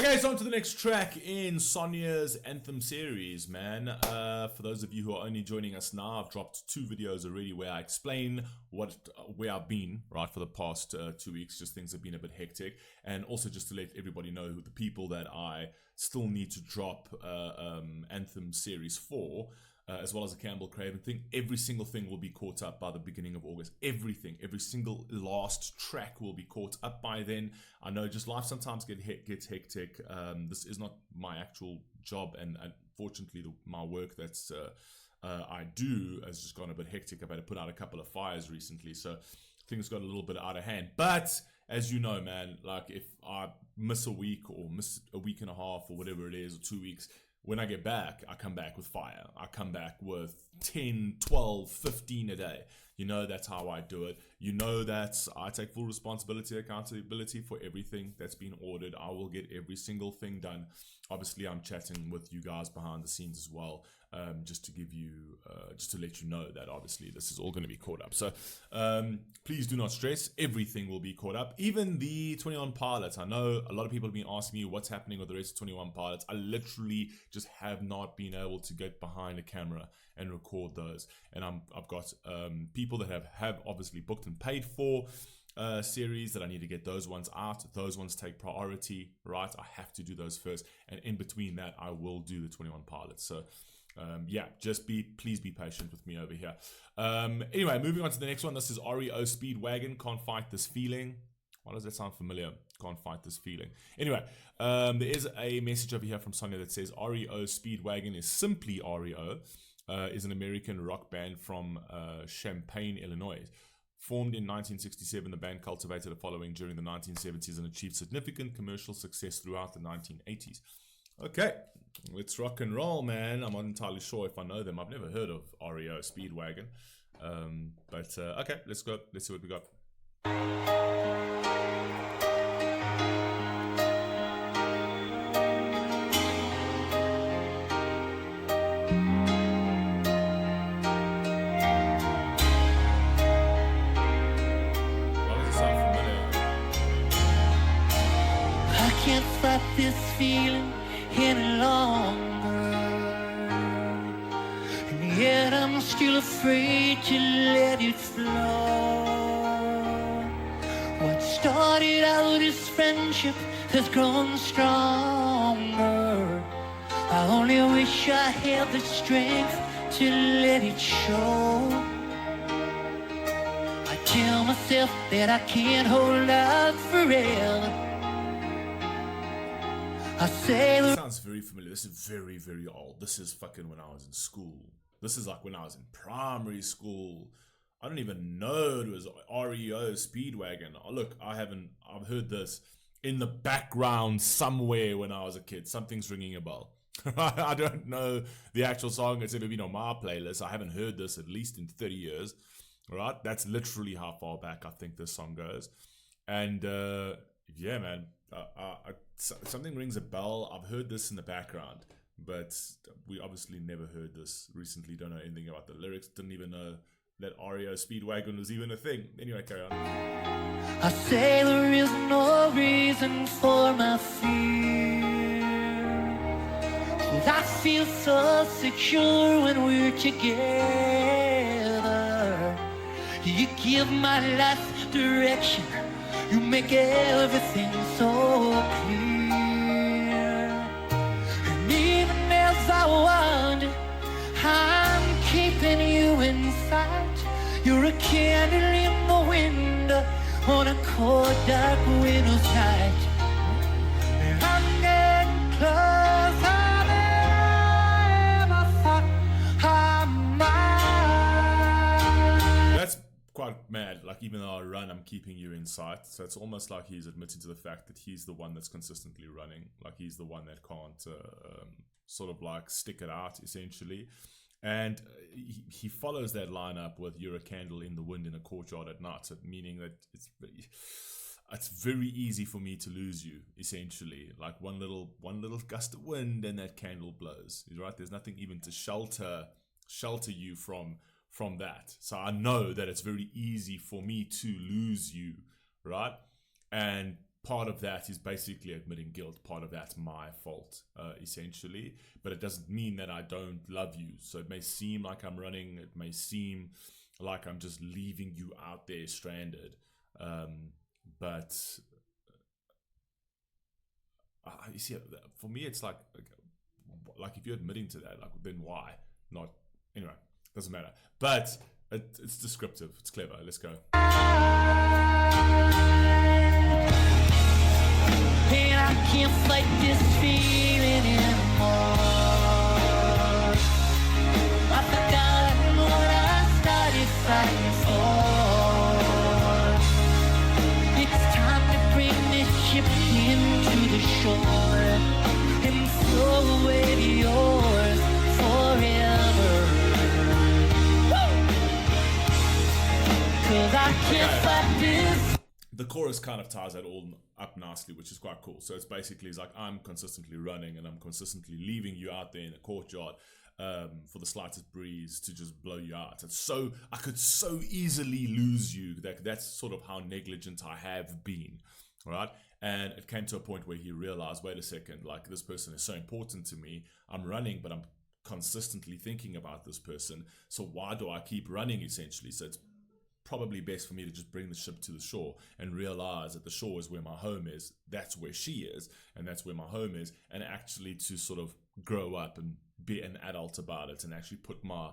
Okay, so on to the next track in Sonia's Anthem series, man. For those of you who are only joining us now, I've dropped 2 videos already where I explain where I've been, right, for the past 2 weeks. Just things have been a bit hectic. And also just to let everybody know who the people that I still need to drop Anthem series for, as well as the Campbell Craven thing. Every single thing will be caught up by the beginning of August. Everything, every single last track will be caught up by then. I know just life sometimes gets hectic. This is not my actual job, and unfortunately my work that's I do has just gone a bit hectic. I've had to put out a couple of fires recently, so things got a little bit out of hand. But as you know, man, like if I miss a week or miss a week and a half or whatever it is, or 2 weeks, when I get back, I come back with fire. I come back with 10, 12, 15 a day. You know, that's how I do it. You know that I take full responsibility, accountability for everything that's been ordered. I will get every single thing done. Obviously, I'm chatting with you guys behind the scenes as well, just to give you, just to let you know that obviously this is all going to be caught up. So please do not stress. Everything will be caught up. Even the 21 Pilots. I know a lot of people have been asking me what's happening with the rest of 21 Pilots. I literally just have not been able to get behind a camera and record those. And I've got people that have obviously booked and paid for series that I need to get those ones out. Those ones take priority, right? I have to do those first, and in between that I will do the 21 Pilots. So yeah, please be patient with me over here. Anyway, moving on to the next one. This is REO Speedwagon, Can't Fight This Feeling. Why does that sound familiar? Can't Fight This Feeling. Anyway, there is a message over here from Sonia that says REO Speedwagon is simply REO, is an American rock band from Champaign, Illinois. Formed in 1967, the band cultivated a following during the 1970s and achieved significant commercial success throughout the 1980s. Okay, let's rock and roll, man. I'm not entirely sure if I know them. I've never heard of REO Speedwagon. But okay, let's go. Let's see what we got. Fight this feeling any longer, and yet I'm still afraid to let it flow. What started out as friendship has grown stronger. I only wish I had the strength to let it show. I tell myself that I can't hold out forever. This sounds very familiar. This is very, very old. This is fucking when I was in school. This is like when I was in primary school. I don't even know it was REO Speedwagon. Oh, look, I've heard this in the background somewhere when I was a kid. Something's ringing a bell. I don't know the actual song. It's ever been on my playlist. I haven't heard this at least in 30 years. Right? That's literally how far back I think this song goes. And yeah, man. Something rings a bell. I've heard this in the background, but we obviously never heard this recently. Don't know anything about the lyrics. Didn't even know that REO Speedwagon was even a thing. Anyway, carry on. I say there is no reason for my fear, 'cause I feel so secure when we're together. You give my life direction. You make everything so clear. And even as I wonder how I'm keeping you in sight, you're a candle in the window on a cold, dark winter's night. And I'm getting closer than I ever thought I might. That's quite mad. Like, even though I run, I'm keeping you in sight. So it's almost like he's admitting to the fact that he's the one that's consistently running. Like, he's the one that can't sort of like stick it out, essentially. And he follows that line up with "You're a candle in the wind in a courtyard at night," so meaning that it's very easy for me to lose you, essentially. Like one little gust of wind and that candle blows. Right? There's nothing even to shelter you from that. So I know that it's very easy for me to lose you, right? And part of that is basically admitting guilt. Part of that's my fault, essentially. But it doesn't mean that I don't love you. So it may seem like I'm running. It may seem like I'm just leaving you out there stranded. But you see, for me, it's like if you're admitting to that, like, then why not? Anyway, doesn't matter. But it's descriptive. It's clever. Let's go. And I can't fight this feeling anymore. I've forgotten what I started fighting for. It's time to bring this ship into the shore and flow away to yours forever. Woo! 'Cause I can't fight this. The chorus kind of ties that all up nicely, which is quite cool. So it's basically, it's like, I'm consistently running and I'm consistently leaving you out there in the courtyard for the slightest breeze to just blow you out. And so I could so easily lose you. That's sort of how negligent I have been, right? And it came to a point where he realized, wait a second, like, this person is so important to me. I'm running, but I'm consistently thinking about this person. So why do I keep running, essentially? So it's probably best for me to just bring the ship to the shore and realize that the shore is where my home is. That's where she is, and that's where my home is. And actually to sort of grow up and be an adult about it, and actually put my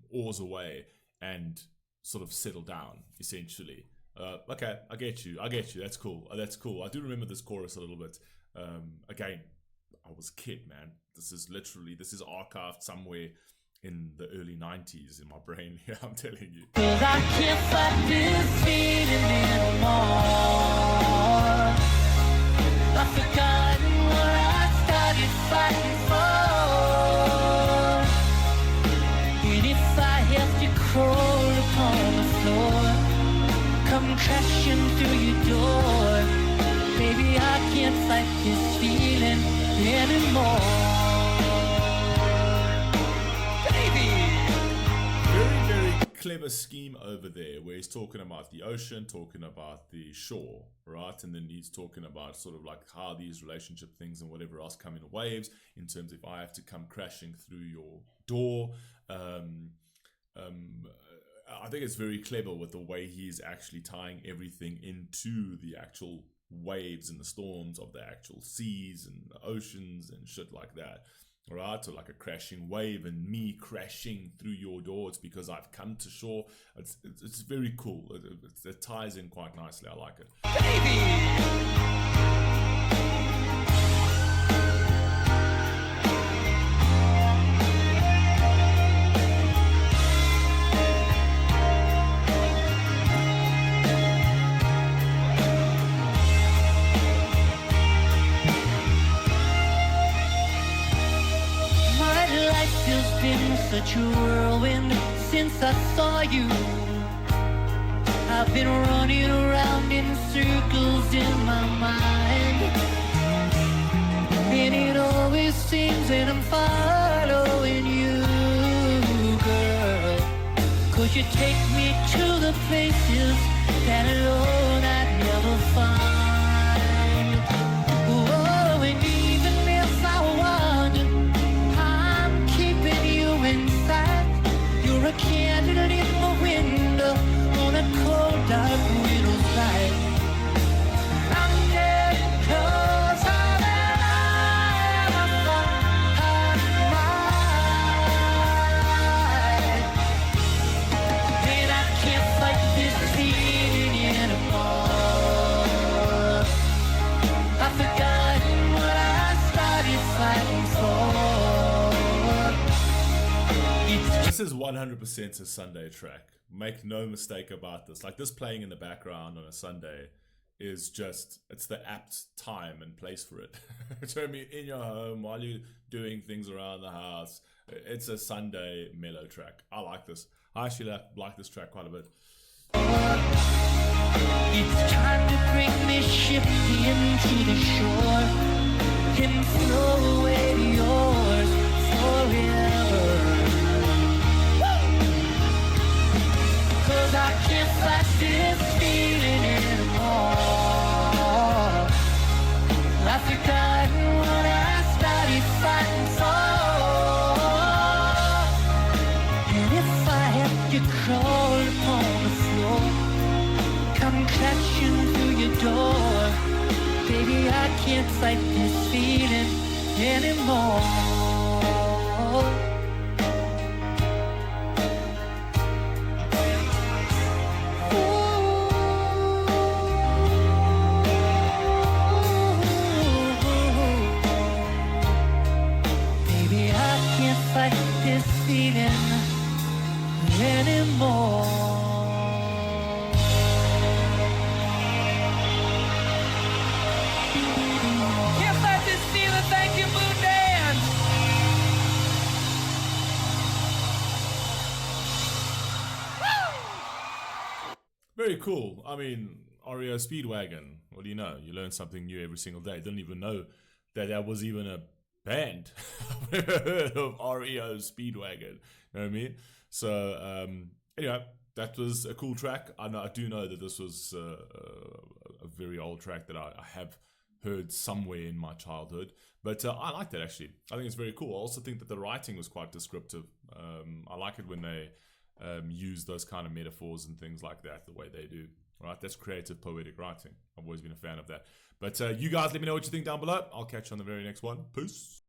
oars away and sort of settle down, essentially. Okay, I get you. That's cool. I do remember this chorus a little bit. Again, I was a kid, man. This is archived somewhere in the early 90s in my brain. Yeah, I'm telling you. 'Cause I can't fight this feeling anymore. I've forgotten what I started fighting for. And if I have to crawl upon the floor, come crashing through your door, baby, I can't fight this feeling anymore. Clever scheme over there where he's talking about the ocean, talking about the shore, right? And then he's talking about sort of like how these relationship things and whatever else come in waves, in terms of if I have to come crashing through your door. I think it's very clever with the way he's actually tying everything into the actual waves and the storms of the actual seas and the oceans and shit like that. Right, so like a crashing wave and me crashing through your door. It's because I've come to shore. It's very cool. It ties in quite nicely. I like it. Such a whirlwind since I saw you. I've been running around in circles in my mind, and it always seems that I'm following you, girl. 'Cause you take me to the places that alone I'd never find. Oh, and even if I wander, I'm keeping you inside. You're a candle in the window on a cold, dark widow's night. I'm dead 'cause I'm alive. I'm mine. And I can't fight this feeling anymore. I've forgotten what I started fighting for. This is 100% a Sunday track. Make no mistake about this. Like, this playing in the background on a Sunday is just, it's the apt time and place for it. So, I mean, in your home, while you're doing things around the house, it's a Sunday mellow track. I like this. I actually like this track quite a bit. It's time to bring this ship into the shore and flow away to yours forever. 'Cause I can't fight this feeling anymore. I can't fight this feeling anymore. Baby, I can't fight this feeling anymore. Can't fight this feeling, thank you, Moon Dance. Very cool. I mean, REO Speedwagon. What do you know? You learn something new every single day. Didn't even know that was even a band. I've never heard of REO Speedwagon. You know what I mean? So, anyway, that was a cool track. I do know that this was a very old track that I have heard somewhere in my childhood. But I like that, actually. I think it's very cool. I also think that the writing was quite descriptive. I like it when they use those kind of metaphors and things like that the way they do. Right? That's creative, poetic writing. I've always been a fan of that. But you guys let me know what you think down below. I'll catch you on the very next one. Peace.